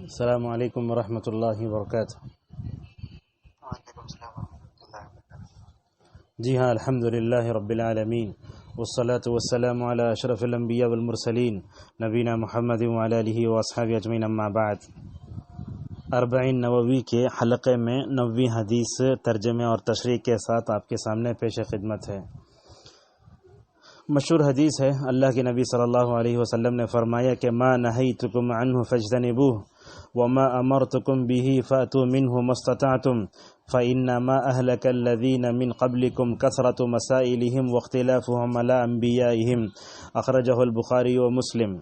السلام علیکم ورحمۃ اللہ وبرکاتہ۔ وعلیکم السلام ورحمۃ اللہ وبرکاتہ۔ جی ہاں، الحمدللہ رب العالمین والصلاة والسلام علی اشرف الانبیاء والمرسلین نبینا محمد وعلی آلہ واصحابہ اجمعین، اما بعد۔ اربعین نووی کے حلقے میں 90 حدیث ترجمے اور تشریح کے ساتھ آپ کے سامنے پیش خدمت ہے۔ مشہور حدیث ہے، اللہ کے نبی صلی اللہ علیہ وسلم نے فرمایا کہ ما نہیتکم عنہ فاجتنبوہ وما امرتکم به فاتوا منہ ما استطعتم فانما اہلک الذین من قبلکم کثرۃ مسائلہم واختلافہم علی انبیائہم، اخرجہ البخاری و مسلم۔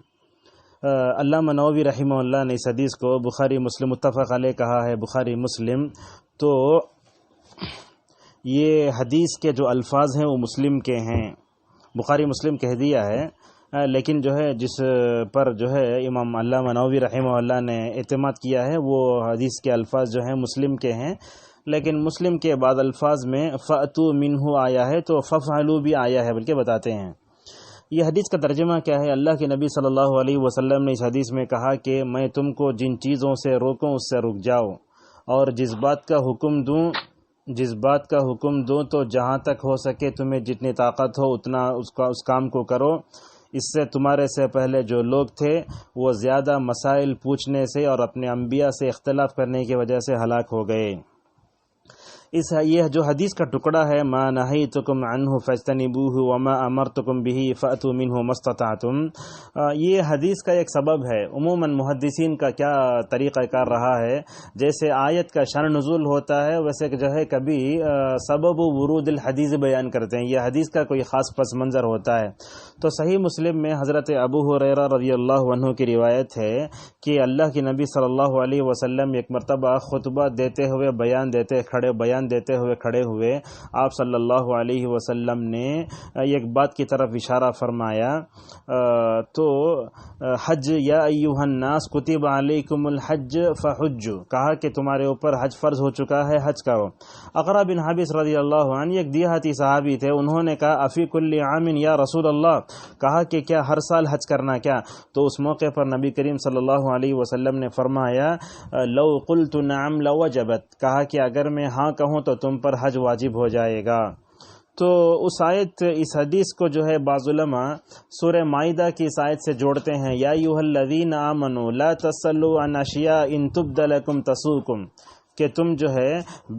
علامہ نووی رحمہ اللہ نے اس حدیث کو بخاری مسلم متفق علیہ کہا ہے، بخاری مسلم۔ تو یہ حدیث کے جو الفاظ ہیں وہ مسلم کے ہیں، بخاری مسلم کہہ دیا ہے، لیکن جو ہے جس پر جو ہے امام علامہ نووی رحمہ اللہ نے اعتماد کیا ہے وہ حدیث کے الفاظ جو ہیں مسلم کے ہیں، لیکن مسلم کے بعد الفاظ میں فَأْتُوا مِنْهُ آیا ہے تو فَفْعَلُوا بھی آیا ہے، بلکہ بتاتے ہیں۔ یہ حدیث کا ترجمہ کیا ہے؟ اللہ کے نبی صلی اللہ علیہ وسلم نے اس حدیث میں کہا کہ میں تم کو جن چیزوں سے روکوں اس سے رک جاؤ، اور جس بات کا حکم دوں تو جہاں تک ہو سکے تمہیں جتنی طاقت ہو اتنا اس کام کو کرو۔ اس سے تمہارے سے پہلے جو لوگ تھے وہ زیادہ مسائل پوچھنے سے اور اپنے انبیاء سے اختلاف کرنے کی وجہ سے ہلاک ہو گئے۔ یہ جو حدیث کا ٹکڑا ہے، ما نہیتکم عنہ فاجتنبوہ وما امرتکم بہ فاتوا منہ ما استطعتم، یہ حدیث کا ایک سبب ہے۔ عموماً محدثین کا کیا طریقہ کار رہا ہے، جیسے آیت کا شان نزول ہوتا ہے ویسے جو ہے کبھی سبب ورود الحدیث بیان کرتے ہیں، یہ حدیث کا کوئی خاص پس منظر ہوتا ہے۔ تو صحیح مسلم میں حضرت ابو ہریرہ رضی اللہ عنہ کی روایت ہے کہ اللہ کے نبی صلی اللہ علیہ وسلم ایک مرتبہ خطبہ دیتے ہوئے بیان دیتے ہوئے کھڑے ہوئے، آپ صلی اللہ علیہ وسلم نے ایک بات کی طرف اشارہ فرمایا، تو حج یا ایھا الناس کتب علیکم الحج فحجوا، کہا کہ تمہارے اوپر حج فرض ہو چکا ہے، حج کرو۔ اقرا بن حابس رضی اللہ عنہ ایک دیہاتی صحابی تھے، انہوں نے کہا افی کل عام یا رسول اللہ، کہا کہ کیا ہر سال حج کرنا کیا؟ تو اس موقع پر نبی کریم صلی اللہ علیہ وسلم نے فرمایا لو قلت نعم لوجبت، کہا کہ اگر میں ہاں کہوں تو تم پر حج واجب ہو جائے گا۔ تو اس حدیث کو جو ہے بعض علماء سورہ مائدہ کی اس آیت سے جوڑتے ہیں، یا ایھا الذین آمنوا لا تسألوا عن اشیاء ان تبد لکم تسؤکم، کہ تم جو ہے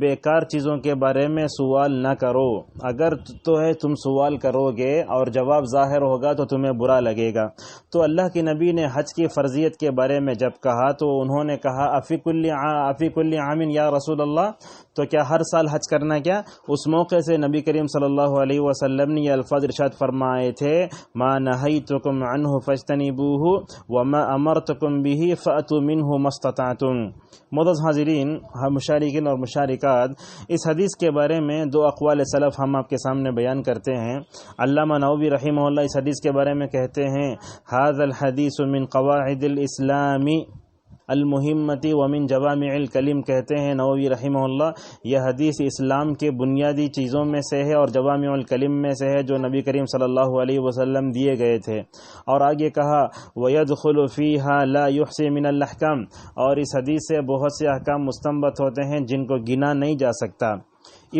بیکار چیزوں کے بارے میں سوال نہ کرو، اگر تو ہے تم سوال کرو گے اور جواب ظاہر ہوگا تو تمہیں برا لگے گا۔ تو اللہ کے نبی نے حج کی فرضیت کے بارے میں جب کہا تو انہوں نے کہا افی کل عام یا رسول اللہ، تو کیا ہر سال حج کرنا کیا؟ اس موقع سے نبی کریم صلی اللہ علیہ وسلم نے یہ الفاظ ارشاد فرمائے تھے، ما نہیتکم عنہ فاجتنبوہ وما امرتکم بہ فاتوا منہ ما استطعتم۔ معزز حاضرین، مشارکین اور مشارکات، اس حدیث کے بارے میں دو اقوال سلف ہم آپ کے سامنے بیان کرتے ہیں۔ علامہ نووی رحمہ اللہ اس حدیث کے بارے میں کہتے ہیں ھذا الحدیث من قواعد الاسلام المہمتی ومن جوامع الکلم، کہتے ہیں نووی رحمہ اللہ یہ حدیث اسلام کے بنیادی چیزوں میں سے ہے اور جوامع الکلم میں سے ہے جو نبی کریم صلی اللہ علیہ وسلم دیے گئے تھے۔ اور آگے کہا وَيَدْخُلُ فِيهَا لَا يُحْصِي مِنَ الْأَحْكَامِ، اور اس حدیث سے بہت سے احکام مستنبط ہوتے ہیں جن کو گنا نہیں جا سکتا۔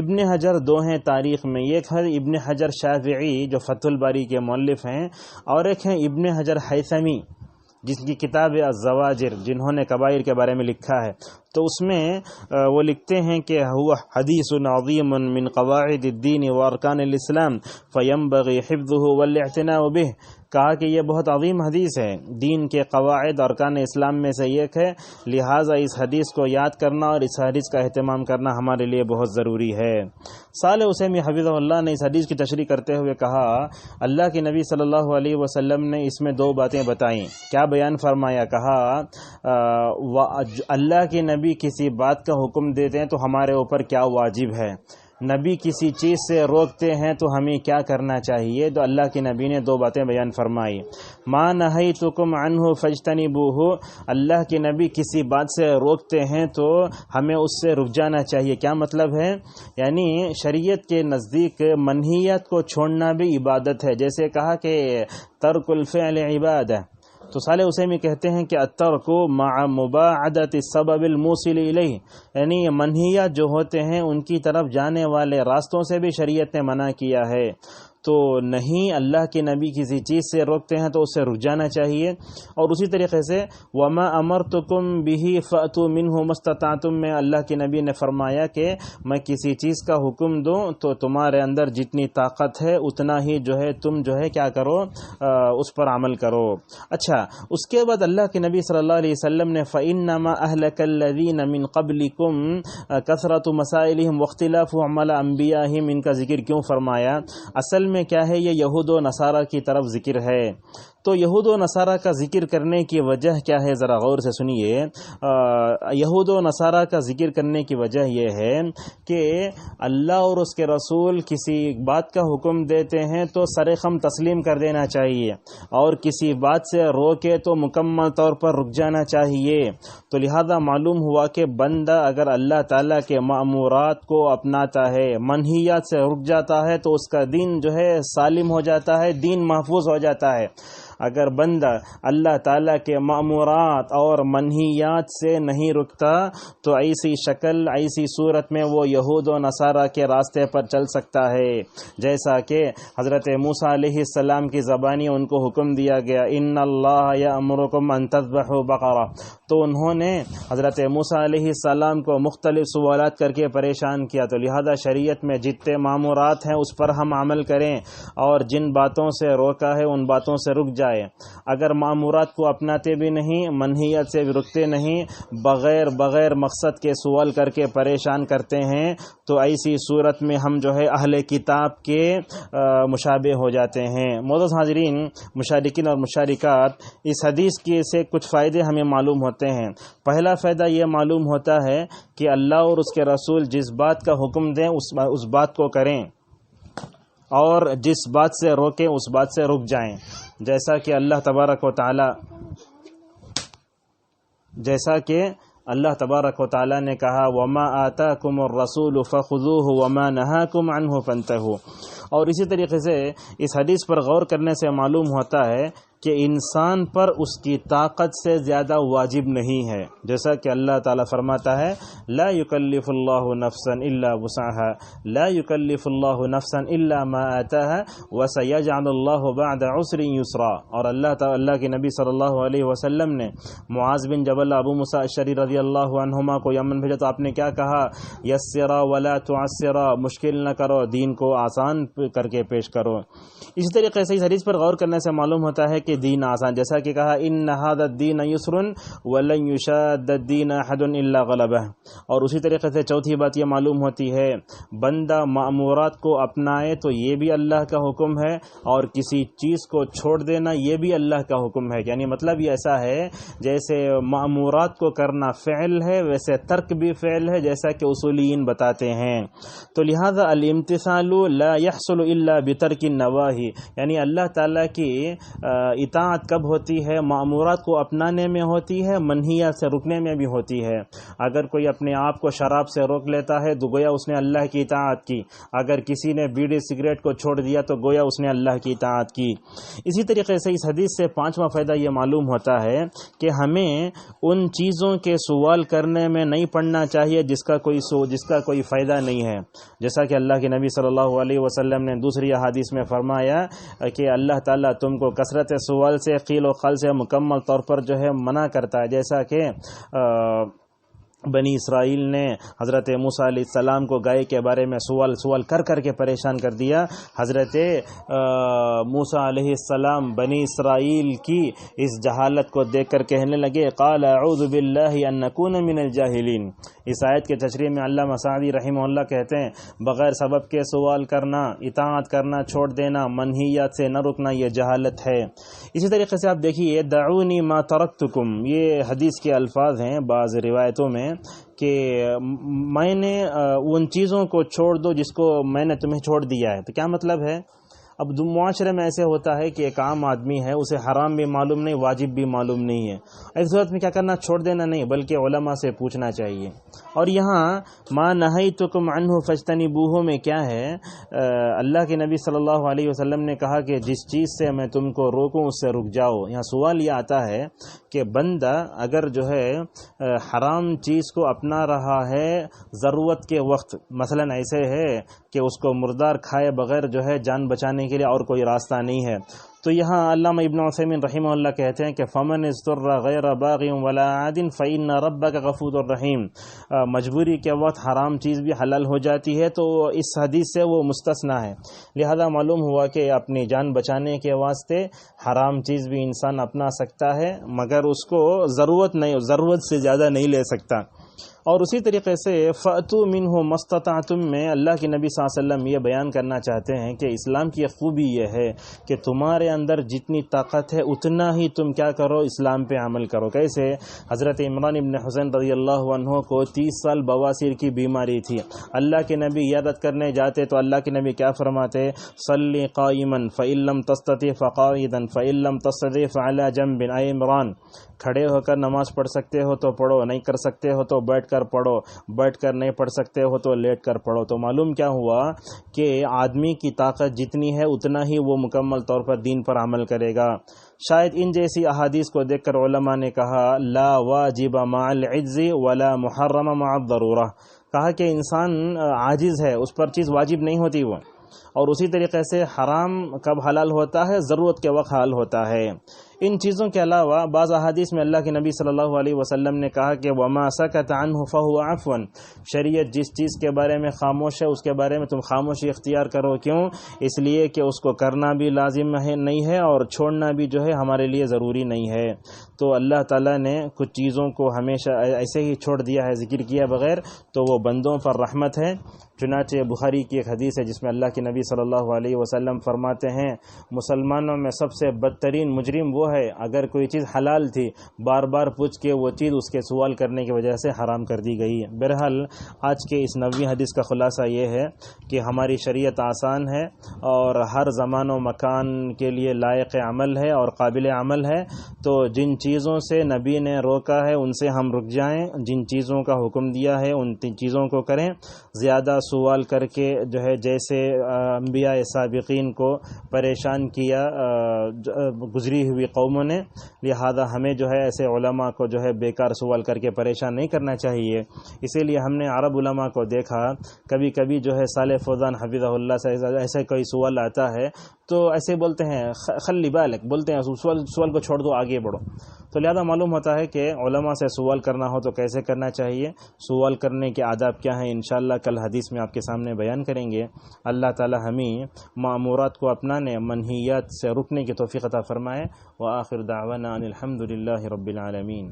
ابن حجر دو ہیں تاریخ میں، ایک ہے ابن حجر شافعی جو فتح الباری کے مؤلف ہیں، اور ایک ہے ابن حجر ہیثمی جس کی کتاب الزواجر، جنہوں نے کبائر کے بارے میں لکھا ہے۔ تو اس میں وہ لکھتے ہیں کہ ہوا حدیث عظیم من قواعد الدین وارکان الاسلام فینبغی حفظه والاعتناء به، کہا کہ یہ بہت عظیم حدیث ہے، دین کے قواعد اور ارکان اسلام میں سے ایک ہے، لہٰذا اس حدیث کو یاد کرنا اور اس حدیث کا اہتمام کرنا ہمارے لیے بہت ضروری ہے۔ صالح عثیمی حفظہ اللہ نے اس حدیث کی تشریح کرتے ہوئے کہا اللہ کے نبی صلی اللہ علیہ وسلم نے اس میں دو باتیں بتائیں۔ کیا بیان فرمایا؟ کہا اللہ کے نبی کسی بات کا حکم دیتے ہیں تو ہمارے اوپر کیا واجب ہے، نبی کسی چیز سے روکتے ہیں تو ہمیں کیا کرنا چاہیے۔ تو اللہ کے نبی نے دو باتیں بیان فرمائی، ما نہیتکم عنہ فاجتنبوہ، اللہ کے نبی کسی بات سے روکتے ہیں تو ہمیں اس سے رک جانا چاہیے۔ کیا مطلب ہے؟ یعنی شریعت کے نزدیک منہیات کو چھوڑنا بھی عبادت ہے، جیسے کہا کہ ترک الفعل عبادہ، تو صالح عثیمی کہتے ہیں کہ الترک مع مباعدۃ السبب الموصل الیہ، یعنی منہیات جو ہوتے ہیں ان کی طرف جانے والے راستوں سے بھی شریعت نے منع کیا ہے، تو نہیں اللہ کے نبی کسی چیز سے روکتے ہیں تو اس سے رک جانا چاہیے۔ اور اسی طریقے سے وما امرتکم بہ فأتوا منہ ما استطعتم میں اللہ کے نبی نے فرمایا کہ میں کسی چیز کا حکم دوں تو تمہارے اندر جتنی طاقت ہے اتنا ہی جو ہے تم جو ہے کیا کرو، اس پر عمل کرو۔ اچھا، اس کے بعد اللہ کے نبی صلی اللہ علیہ وسلم نے فإنما أهلك الذين من قبلكم كثرة مسائلهم واختلاف عمل انبیائهم، ان کا ذکر کیوں فرمایا؟ اصل میں کیا ہے، یہ یہود و نصارہ کی طرف ذکر ہے۔ تو یہود و نصارہ کا ذکر کرنے کی وجہ کیا ہے، ذرا غور سے سنیے۔ یہود و نصارہ کا ذکر کرنے کی وجہ یہ ہے کہ اللہ اور اس کے رسول کسی بات کا حکم دیتے ہیں تو سر خم تسلیم کر دینا چاہیے، اور کسی بات سے روکے تو مکمل طور پر رک جانا چاہیے۔ تو لہذا معلوم ہوا کہ بندہ اگر اللہ تعالیٰ کے مأمورات کو اپناتا ہے، منہیات سے رک جاتا ہے، تو اس کا دین جو ہے سالم ہو جاتا ہے، دین محفوظ ہو جاتا ہے۔ اگر بندہ اللہ تعالیٰ کے مأمورات اور منہیات سے نہیں رکتا تو ایسی شکل، ایسی صورت میں وہ یہود و نصارہ کے راستے پر چل سکتا ہے، جیسا کہ حضرت موسیٰ علیہ السلام کی زبانی ان کو حکم دیا گیا، ان اللہ یأمرکم ان تذبحوا بقرہ، تو انہوں نے حضرت موسیٰ علیہ السلام کو مختلف سوالات کر کے پریشان کیا۔ تو لہذا شریعت میں جتنے مامورات ہیں اس پر ہم عمل کریں، اور جن باتوں سے روکا ہے ان باتوں سے رک جائیں۔ اگر مامورات کو اپناتے بھی نہیں، منہیات سے بھی رکتے نہیں، بغیر مقصد کے سوال کر کے پریشان کرتے ہیں، تو ایسی صورت میں ہم جو ہے اہل کتاب کے مشابہ ہو جاتے ہیں۔ معزز حاضرین، مشارکین اور مشارکات، اس حدیث کے سے کچھ فائدے ہمیں معلوم ہوتے ہیں۔ پہلا فائدہ یہ معلوم ہوتا ہے کہ اللہ اور اس کے رسول جس بات کا حکم دیں اس بات کو کریں، اور جس بات سے روکیں اس بات سے رک جائیں، جیسا کہ اللہ تبارک و تعالی نے کہا وَمَا آتَاكُمُ الرَّسُولُ فَخُذُوهُ وَمَا نَهَاكُمْ عَنْهُ فَانْتَهُوا۔ اور اسی طریقے سے اس حدیث پر غور کرنے سے معلوم ہوتا ہے کہ انسان پر اس کی طاقت سے زیادہ واجب نہیں ہے، جیسا کہ اللہ تعالیٰ فرماتا ہے لا یکلف اللہ نفسا الا وسعها، لا یکلف اللہ نفسا الا ما آتاها وسیجعل اللہ بعد عسر یسرا۔ اور اللہ کے نبی صلی اللہ علیہ وسلم نے معاذ بن جبل، ابو موسیٰ اشعری رضی اللہ عنہما کو یمن بھیجا تو آپ نے کیا کہا؟ یسرا ولا تعسرا، مشکل نہ کرو، دین کو آسان کر کے پیش کرو۔ اسی طریقے سے اس حدیث پر غور کرنے سے معلوم ہوتا ہے کہ دین آسان، جیسا کہ کہا ان ھذا الدین یسر ولن یشاد الدین احد الا غلبہ۔ اور اسی طریقے سے چوتھی بات یہ معلوم ہوتی ہے بندہ مأمورات کو اپنائے تو یہ بھی اللہ کا حکم ہے، اور کسی چیز کو چھوڑ دینا یہ بھی اللہ کا حکم ہے۔ یعنی مطلب یہ ایسا ہے جیسے مأمورات کو کرنا فعل ہے ویسے ترک بھی فعل ہے، جیسا کہ اصولیین بتاتے ہیں۔ تو لہذا الامتثال لا يحصل الا بترک النواہی، یعنی اللہ تعالیٰ کی اطاعت کب ہوتی ہے؟ مأمورات کو اپنانے میں ہوتی ہے، منہیات سے رکنے میں بھی ہوتی ہے۔ اگر کوئی اپنے آپ کو شراب سے روک لیتا ہے تو گویا اس نے اللہ کی اطاعت کی، اگر کسی نے بیڑی سگریٹ کو چھوڑ دیا تو گویا اس نے اللہ کی اطاعت کی۔ اسی طریقے سے اس حدیث سے پانچواں فائدہ یہ معلوم ہوتا ہے کہ ہمیں ان چیزوں کے سوال کرنے میں نہیں پڑنا چاہیے جس کا کوئی فائدہ نہیں ہے، جیسا کہ اللہ کے نبی صلی اللہ علیہ وسلم نے دوسری احادیث میں فرمایا کہ اللہ تعالیٰ تم کو کثرت سوال سے، قیل و قال سے مکمل طور پر جو ہے منع کرتا ہے، جیسا کہ بنی اسرائیل نے حضرت موسیٰ علیہ السلام کو گائے کے بارے میں سوال کر کے پریشان کر دیا۔ حضرت موسیٰ علیہ السلام بنی اسرائیل کی اس جہالت کو دیکھ کر کہنے لگے قال اعوذ باللہ ان نکون من الجاہلین۔ اس آیت کے تشریح میں علامہ سعدی رحمہ اللہ کہتے ہیں بغیر سبب کے سوال کرنا، اطاعت کرنا چھوڑ دینا، منہیات سے نہ رکنا، یہ جہالت ہے۔ اسی طریقے سے آپ دیکھیے دعونی ما ترکتکم، یہ حدیث کے الفاظ ہیں بعض روایتوں میں کہ میں نے ان چیزوں کو چھوڑ دو جس کو میں نے تمہیں چھوڑ دیا ہے۔ تو کیا مطلب ہے؟ اب معاشرے میں ایسے ہوتا ہے کہ ایک عام آدمی ہے، اسے حرام بھی معلوم نہیں، واجب بھی معلوم نہیں ہے، اس صورت میں کیا کرنا؟ چھوڑ دینا نہیں، بلکہ علماء سے پوچھنا چاہیے۔ اور یہاں ما نہیتکم عنہ فاجتنبوہ میں کیا ہے؟ اللہ کے نبی صلی اللہ علیہ وسلم نے کہا کہ جس چیز سے میں تم کو روکوں اس سے رک جاؤ۔ یہاں سوال یہ آتا ہے کہ بندہ اگر جو ہے حرام چیز کو اپنا رہا ہے ضرورت کے وقت، مثلا ایسے ہے کہ اس کو مردار کھائے بغیر جو ہے جان بچانے کے لیے اور کوئی راستہ نہیں ہے، تو یہاں علامہ ابن عثیمین رحمہ اللہ کہتے ہیں کہ فمن اضطر غیر باغ ولا عاد فإن ربک غفور رحیم، مجبوری کے وقت حرام چیز بھی حلال ہو جاتی ہے تو اس حدیث سے وہ مستثنا ہے، لہذا معلوم ہوا کہ اپنی جان بچانے کے واسطے حرام چیز بھی انسان اپنا سکتا ہے، مگر اس کو ضرورت سے زیادہ نہیں لے سکتا۔ اور اسی طریقے سے فَأْتُوا مِنْهُ مَا اسْتَطَعْتُم میں اللہ کے نبی صلی اللہ علیہ وسلم یہ بیان کرنا چاہتے ہیں کہ اسلام کی خوبی یہ ہے کہ تمہارے اندر جتنی طاقت ہے اتنا ہی تم کیا کرو؟ اسلام پہ عمل کرو۔ کیسے؟ حضرت عمران ابن حسین رضی اللہ عنہ کو 30 سال بواسیر کی بیماری تھی، اللہ کے نبی عیادت کرنے جاتے تو اللہ کے نبی کیا فرماتے؟ صلی قائما فإن لم تستطع فقاعدا فإن لم تستطع فعلى جنب، اے عمران کھڑے ہو کر نماز پڑھ سکتے ہو تو پڑھو، نہیں کر سکتے ہو تو بیٹھ کر پڑھو، بیٹھ کر نہیں پڑھ سکتے ہو تو لیٹ کر پڑھو۔ تو معلوم کیا ہوا کہ آدمی کی طاقت جتنی ہے اتنا ہی وہ مکمل طور پر دین پر عمل کرے گا۔ شاید ان جیسی احادیث کو دیکھ کر علماء نے کہا لا واجب مع العجز ولا محرم مع الضرورہ، کہا کہ انسان عاجز ہے، اس پر چیز واجب نہیں ہوتی وہ، اور اسی طریقے سے حرام کب حلال ہوتا ہے؟ ضرورت کے وقت حلال ہوتا ہے۔ ان چیزوں کے علاوہ بعض احادیث میں اللہ کے نبی صلی اللہ علیہ وسلم نے کہا کہ وَمَا سَكَتَ عَنْهُ فَهُوَ عَفْوٌ، شریعت جس چیز کے بارے میں خاموش ہے اس کے بارے میں تم خاموشی اختیار کرو، کیوں؟ اس لیے کہ اس کو کرنا بھی لازم نہیں ہے اور چھوڑنا بھی جو ہے ہمارے لیے ضروری نہیں ہے۔ تو اللہ تعالیٰ نے کچھ چیزوں کو ہمیشہ ایسے ہی چھوڑ دیا ہے ذکر کیا بغیر، تو وہ بندوں پر رحمت ہے۔ چنانچہ بخاری کی ایک حدیث ہے جس میں اللہ کے نبی صلی اللہ علیہ وسلم فرماتے ہیں مسلمانوں میں سب سے بدترین مجرم وہ ہے اگر کوئی چیز حلال تھی بار بار پوچھ کے وہ چیز اس کے سوال کرنے کی وجہ سے حرام کر دی گئی ہے۔ بہرحال آج کے اس 9ویں حدیث کا خلاصہ یہ ہے کہ ہماری شریعت آسان ہے اور ہر زمان و مکان کے لیے لائق عمل ہے اور قابل عمل ہے، تو جن چیزوں سے نبی نے روکا ہے ان سے ہم رک جائیں، جن چیزوں کا حکم دیا ہے ان چیزوں کو کریں۔ زیادہ سوال کر کے جو ہے جیسے انبیاء سابقین کو پریشان کیا گزری ہوئی قوموں نے، لہذا ہمیں جو ہے ایسے علماء کو جو ہے بیکار سوال کر کے پریشان نہیں کرنا چاہیے۔ اسی لیے ہم نے عرب علماء کو دیکھا کبھی کبھی جو ہے صالح فوزان حفظہ اللہ سے ایسے کوئی سوال آتا ہے تو ایسے بولتے ہیں خلی بالک، بولتے ہیں سوال کو چھوڑ دو آگے بڑھو۔ تو لہذا معلوم ہوتا ہے کہ علماء سے سوال کرنا ہو تو کیسے کرنا چاہیے، سوال کرنے کے آداب کیا ہیں، انشاءاللہ کل حدیث میں آپ کے سامنے بیان کریں گے۔ اللہ تعالی ہمیں مأمورات کو اپنانے، منہیات سے رکنے کی توفیق عطا فرمائے۔ وآخر دعوانا ان الحمد للہ رب العالمین۔